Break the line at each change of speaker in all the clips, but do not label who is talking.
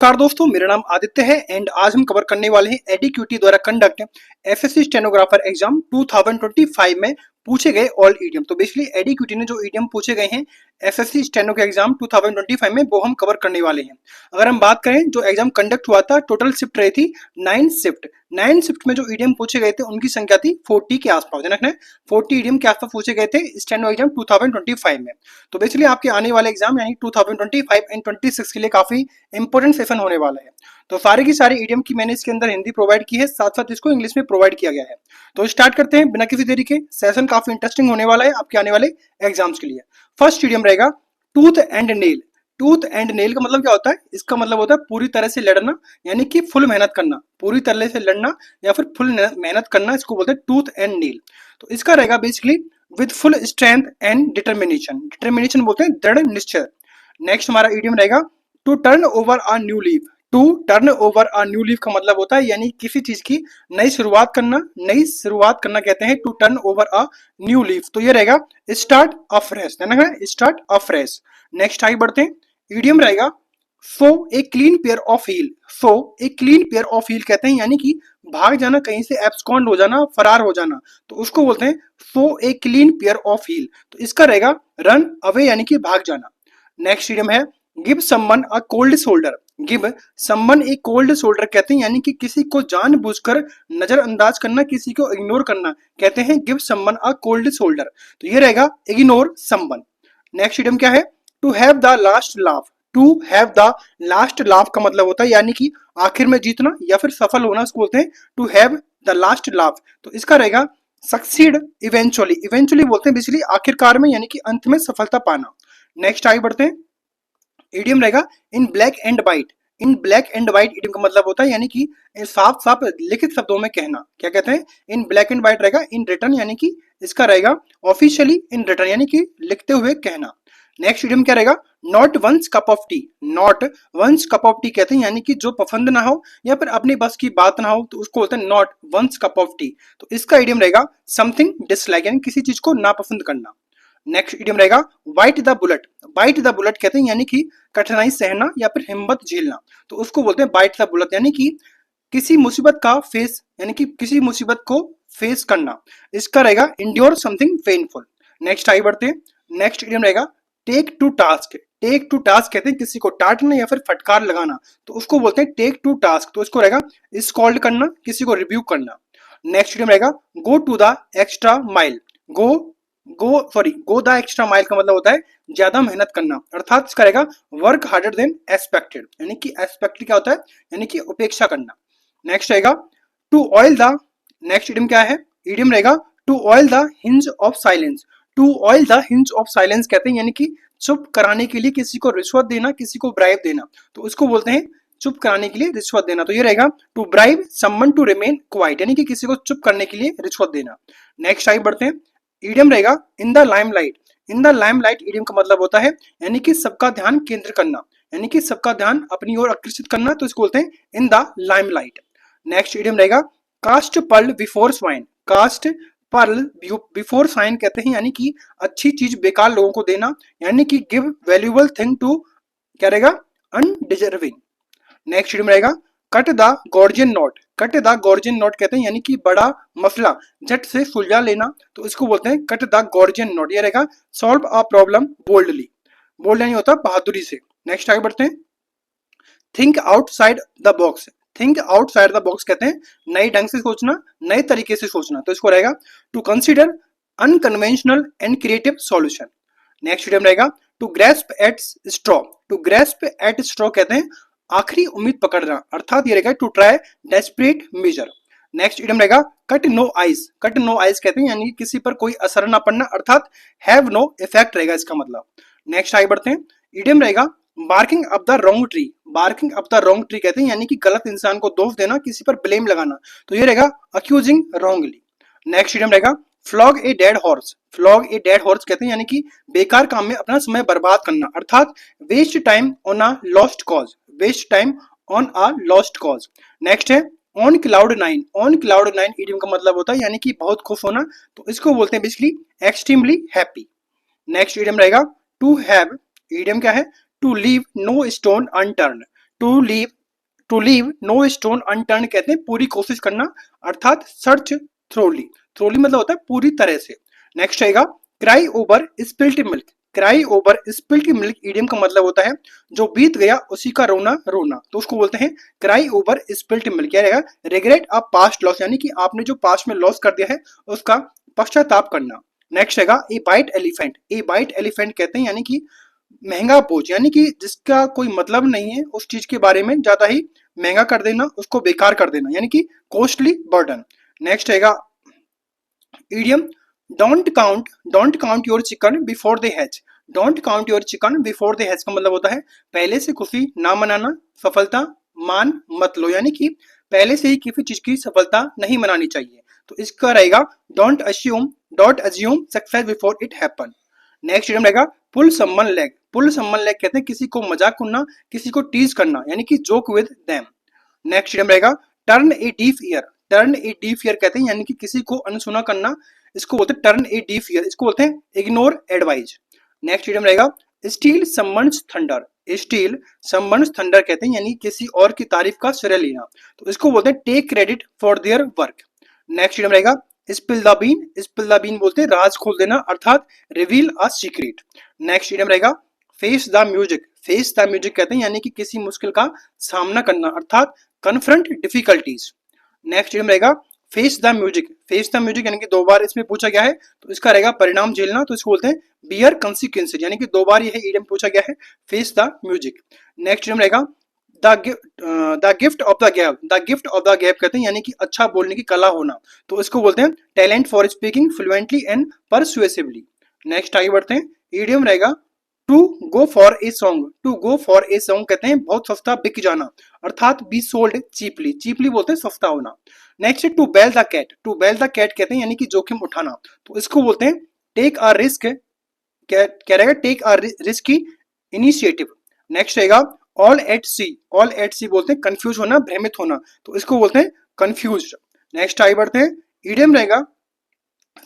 नमस्कार दोस्तों, मेरा नाम आदित्य है एंड आज हम कवर करने वाले हैं एडीक्यूटी द्वारा कंडक्ट एसएससी स्टेनोग्राफर एग्जाम 2025 में पूछे गए ऑल ईडियम। तो बेसिकली एडीक्यूटी ने जो ईडियम पूछे गए हैं एसएससी स्टेनो के एग्जाम 2025 में वो हम कवर करने वाले हैं। अगर हम बात करें जो एग्जाम कंडक्ट हुआ था, टोटल शिफ्ट रही थी 9 शिफ्ट में जो ईडियम पूछे गए थे उनकी संख्या थी 40 के आसपास। ध्यान रखना, 40 ईडियम के आसपास पूछे गए थे स्टेनो एग्जाम 2025 में। तो बेसिकली आपके आने वाले एग्जाम यानी 2025 एंड 26 के लिए काफी इंपॉर्टेंट सेशन होने वाला है। तो सारी की सारी ईडियम की मैंने इसके अंदर हिंदी प्रोवाइड की है, साथ साथ इसको इंग्लिश में प्रोवाइड किया गया है। तो स्टार्ट करते हैं बिना किसी देरी के। सेशन काफी इंटरेस्टिंग होने वाला है आपके आने वाले एग्जाम्स के लिए। फर्स्ट ईडियम रहेगा tooth and nail. Tooth and nail का मतलब क्या होता है? इसका मतलब होता है पूरी तरह से लड़ना, यानी कि फुल मेहनत करना, पूरी तरह से लड़ना या फिर फुल मेहनत करना, इसको बोलते हैं टूथ एंड नेल। तो इसका रहेगा basically with full strength and determination. Determination बोलते हैं दृढ़ निश्चय। नेक्स्ट हमारा ईडियम रहेगा to turn over a new leaf. To turn over a new leaf का मतलब होता है यानी किसी चीज की नई शुरुआत करना, नई शुरुआत करना कहते हैं to turn over a new leaf. तो ये रहेगा स्टार्ट अफ्रेश, है ना, स्टार्ट अफ्रेश। नेक्स्ट आगे बढ़ते हैं, ईडियम रहेगा so a clean pair of heel. So a clean pair of heel कहते हैं यानी कि भाग जाना, कहीं से एब्सकॉन्ड हो जाना, फरार हो जाना, तो उसको बोलते हैं so a clean pair of heel. तो इसका रहेगा रन अवे यानी कि भाग जाना। नेक्स्ट ईडियम है give someone a cold shoulder. Give someone a cold shoulder कहते हैं यानी कि किसी को जानबूझकर नजरअंदाज करना, किसी को इग्नोर करना, कहते हैं give someone a cold shoulder. तो ये रहेगा इग्नोर समवन। नेक्स्ट इडियम क्या है? To have the last laugh. To have the last laugh का मतलब होता है यानी कि आखिर में जीतना या फिर सफल होना, उसको बोलते हैं to have the last laugh. तो इसका रहेगा सक्सीड इवेंचुअली। इवेंचुअली बोलते हैं बेसिकली आखिरकार में, यानी कि अंत में सफलता पाना। नेक्स्ट आगे बढ़ते हैं, इडियम रहेगा in black and white. In black and white idiom का मतलब होता है यानी कि साफ साफ लिखित शब्दों में कहना। क्या कहते हैं? इन ब्लैक एंड व्हाइट रहेगा इन रिटर्न, यानी कि इसका रहेगा ऑफिशियली इन रिटर्न, यानी कि लिखते हुए कहना। नेक्स्ट इडियम क्या रहेगा? Not one's cup of tea. Not one's cup of tea कहते हैं यानी कि जो पसंद ना हो या फिर अपनी बस की बात ना हो, तो उसको बोलते हैं not one's cup of tea. तो इसका इडियम रहेगा समथिंग डिसलाइक, यानी किसी चीज को नापसंद करना। नेक्स्ट इडियम रहेगा bite the bullet. Bite the bullet कहते हैं यानी कि कठिनाई सहना या फिर हिम्मत झेलना, तो उसको बोलते हैं बाइट द बुलेट, यानी कि किसी मुसीबत का फेस, यानी कि किसी मुसीबत को फेस करना। इसका रहेगा इंड्योर समथिंग पेनफुल। नेक्स्ट आगे बढ़ते हैं, नेक्स्ट इडियम रहेगा take to task. Take to task कहते हैं किसी को डांटना या फिर फटकार लगाना, तो उसको बोलते हैं टेक टू टास्क। तो इसको रहेगा स्कॉल्ड करना, किसी को रिव्यू करना। नेक्स्ट इडियम रहेगा go to the extra mile. Go the extra mile का मतलब होता है ज्यादा मेहनत करना, अर्थात इसका रहेगा वर्क हार्डर देन एक्सपेक्टेड, यानी कि एक्सपेक्टेड क्या होता है? यानी कि उपेक्षा करना। नेक्स्ट रहेगा to oil the. Next idiom क्या है? इडियम रहेगा to oil the hinge of silence. To oil the hinge of silence कहते हैं यानी कि चुप कराने के लिए किसी को रिश्वत देना, किसी को ब्राइब देना, तो उसको बोलते हैं चुप कराने के लिए रिश्वत देना। तो ये रहेगा to bribe someone to remain quiet, यानी कि किसी को चुप करने के लिए रिश्वत देना। नेक्स्ट आगे बढ़ते हैं, इडियम रहेगा इन the limelight. In the limelight idiom का मतलब होता है यानी कि सबका ध्यान केंद्र करना, यानी कि सबका ध्यान अपनी ओर आकर्षित करना, तो इसको बोलते हैं in the limelight. Next idiom रहेगा cast pearl before swine. Cast pearl before swine कहते हैं यानी कि अच्छी चीज बेकार लोगों को देना, यानी कि गिव वैल्यूएबल थिंग टू, क्या रहेगा? अनडिजर्विंग। नेक्स्ट इडियम रहेगा cut the Gordian knot. Cut the Gordian knot कहते हैं यानी कि बड़ा मसला झट से सुलझा लेना, तो इसको बोलते हैं कट द गॉर्जियन नॉट। ये रहेगा solve a problem boldly. Bold नहीं होता बहादुरी से। नेक्स्ट आगे बढ़ते हैं, think outside the box. Think outside the box कहते हैं नए ढंग से सोचना, नए तरीके से सोचना, तो इसको रहेगा to consider unconventional and creative solution. Next idiom रहेगा to grasp at straw. To grasp at straw कहते हैं आखिरी उम्मीद पकड़ना, अर्थात ये रहेगा to try desperate measure. Next idiom रहेगा cut no ice. Cut no ice कहते हैं यानी कि किसी पर कोई असर ना पड़ना, अर्थात हैव नो इफेक्ट रहेगा इसका मतलब। नेक्स्ट आगे बढ़ते हैं, इडियम रहेगा barking up the wrong tree. Barking up the wrong tree कहते हैं यानी कि गलत इंसान को दोष देना, किसी पर ब्लेम लगाना, तो ये रहेगा अक्यूजिंग रॉन्गली। नेक्स्ट इडियम रहेगा फ्लॉग ए डेड हॉर्स। फ्लॉग ए डेड हॉर्स कहते हैं यानी कि बेकार काम में अपना समय बर्बाद करना, अर्थात waste time on a lost cause. Waste time on a lost cause. Next है on cloud nine. On cloud nine idiom का मतलब होता है यानी कि बहुत खुश होना, तो इसको बोलते हैं basically extremely happy. Next idiom रहेगा टू हैव। इडियम क्या है? To leave no stone unturn. To leave no stone unturn कहते हैं पूरी कोशिश करना, अर्थात सर्च थ्रोली। थ्रोली मतलब होता है पूरी तरह से। नेक्स्ट आएगा cry over spilt milk. Cry over spilt milk idiom का मतलब होता है जो बीत गया उसी का रोना रोना, तो उसको बोलते हैं क्राई ओवर स्पिल्ट मिल्क। क्या रहेगा? रिग्रेट अ पास्ट लॉस, यानी कि आपने जो पास्ट में लॉस कर दिया है उसका पश्चाताप करना। नेक्स्ट रहेगा ए बाइट एलिफेंट। ए बाइट एलिफेंट कहते हैं यानी कि महंगा बोझ, यानी कि जिसका कोई मतलब नहीं है उस चीज के बारे में ज्यादा ही महंगा कर देना, उसको बेकार कर देना, यानी कि कॉस्टली बर्डन। नेक्स्ट रहेगा idiom don't count your chicken before they hatch. Don't count your chicken before they hatch का मतलब होता है पहले से खुशी ना मनाना, सफलता मान मत लो, यानी कि पहले से ही किसी चीज की सफलता नहीं मनानी चाहिए। तो इसका रहेगा don't assume success before it happen. Next idiom रहेगा पुल समवन लेग। पुल समवन लेग कहते हैं किसी को मजाक करना, किसी को टीज करना, यानी कि joke with them. Next idiom रहेगा टर्न ए डीफ ईयर। टर्न ए डीफ ईयर कहते हैं यानी कि किसी को अनसुना करना, इसको बोलते हैं टर्न ए डीफ ईयर, इसको बोलते हैं इग्नोर एडवाइज। नेक्स्ट इडियम रहेगा steel someone's thunder. Steel someone's thunder कहते हैं यानी किसी और की तारीफ का श्रेय लेना, तो इसको बोलते हैं take credit for their work. Next idiom रहेगा spill the bean. Spill the bean बोलते हैं राज खोल देना, अर्थात reveal a secret. Next idiom रहेगा face the music. Face the music कहते हैं यानी कि किसी मुश्किल का सामना करना, अर्थात कन्फ्रंट डिफिकल्टीज। नेक्स्ट इडियम रहेगा face the music. Face the music यानी कि दो बार इसमें पूछा गया है, तो इसका रहेगा परिणाम झेलना, तो इसको बोलते हैं बियर कंसिक्वेंसेज, यानी कि दो बार यह इडियम पूछा गया है face the music. Next idiom रहेगा the gift of the gab. The gift of the gab कहते हैं यानी कि अच्छा बोलने की कला होना, तो इसको बोलते हैं talent for speaking fluently and persuasively. Next आगे बढ़ते हैं इडियम रहेगा to go for a song. To go for a song कहते हैं बहुत सस्ता बिक जाना, अर्थात बी सोल्ड चीपली। चीपली बोलते हैं सस्ता होना। Next to bell the cat. To bell the cat कहते हैं यानी कि जोखिम उठाना, तो इसको बोलते हैं टेक अ रिस्क। क्या रहेगा? Take a risky initiative. Next रहेगा all at sea. All at sea बोलते हैं कंफ्यूज होना, भ्रमित होना, तो इसको बोलते हैं कंफ्यूज्ड। नेक्स्ट आगे बढ़ते हैं इडियम रहेगा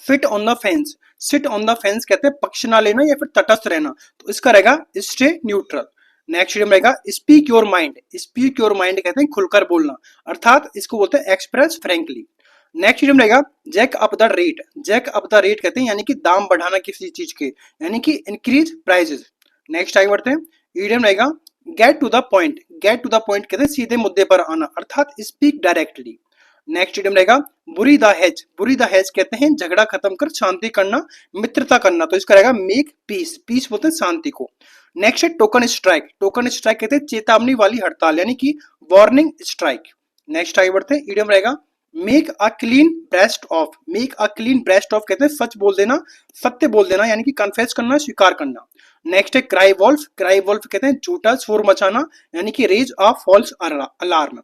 sit on the fence. Sit on the fence कहते हैं पक्ष ना लेना या फिर तटस्थ रहना, तो इसका रहेगा स्टे न्यूट्रल। नेक्स्ट इडियम रहेगा speak your mind. Speak your mind कहते हैं खुलकर बोलना, अर्थात इसको बोलते हैं एक्सप्रेस फ्रेंकली। नेक्स्ट इडियम रहेगा jack up the rate. Jack up the rate कहते हैं यानी कि दाम बढ़ाना किसी चीज के, यानी कि इंक्रीज प्राइजेस। नेक्स्ट आगे बढ़ते हैं इडियम रहेगा get to the point. Get to the point कहते हैं सीधे मुद्दे पर आना, अर्थात स्पीक डायरेक्टली। नेक्स्ट इडियम रहेगा बुरी द हेज। बुरी द हेज कहते हैं झगड़ा खत्म कर शांति करना, मित्रता करना, तो इसका रहेगा मेक पीस। पीस बोलते हैं शांति को। नेक्स्ट है टोकन स्ट्राइक। टोकन स्ट्राइक कहते हैं चेतावनी वाली हड़ताल, यानी कि वार्निंग स्ट्राइक। नेक्स्ट आगे बढ़ते हैं इडियम रहेगा make a clean breast of. Make a clean breast of कहते हैं सच बोल देना, सत्य बोल देना, यानी कि कन्फेस करना, स्वीकार करना। नेक्स्ट है क्राई वॉल्फ। क्राई वॉल्फ कहते हैं झूठा शोर मचाना, यानी कि raise a false alarm.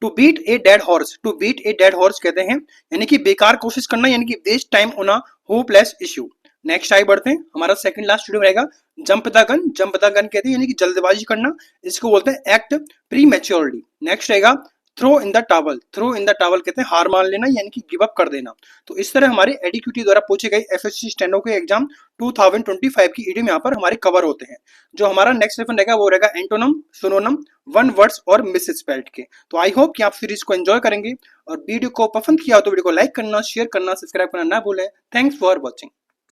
To beat a dead horse. To beat a dead horse कहते हैं यानी कि बेकार कोशिश करना, यानी कि waste time on a hopeless issue. Next आगे बढ़ते हैं हमारा सेकंड लास्ट वीडियो रहेगा jump the gun. Jump the gun कहते हैं यानी कि जल्दबाजी करना, इसको बोलते हैं एक्ट प्रीमेच्योरली। नेक्स्ट रहेगा throw in the towel. Throw in the towel कहते हैं हार मान लेना, यानी कि गिव अप कर देना। तो इस तरह हमारे एडीक्यूटी द्वारा पूछे गए एसएससी स्टेनो के एग्जाम 2025 की इडियम यहाँ पर हमारे कवर होते हैं। जो हमारा नेक्स्ट सेशन रहेगा वो रहेगा एंटोनम, सिनोनिम, वन वर्ड्स और मिसस्पेल्ड के। तो आई होप कि आप सीरीज को एंजॉय करेंगे, और वीडियो को पसंद किया हो तो वीडियो को लाइक करना, शेयर करना, सब्सक्राइब करना ना भूलें। Thanks for watching.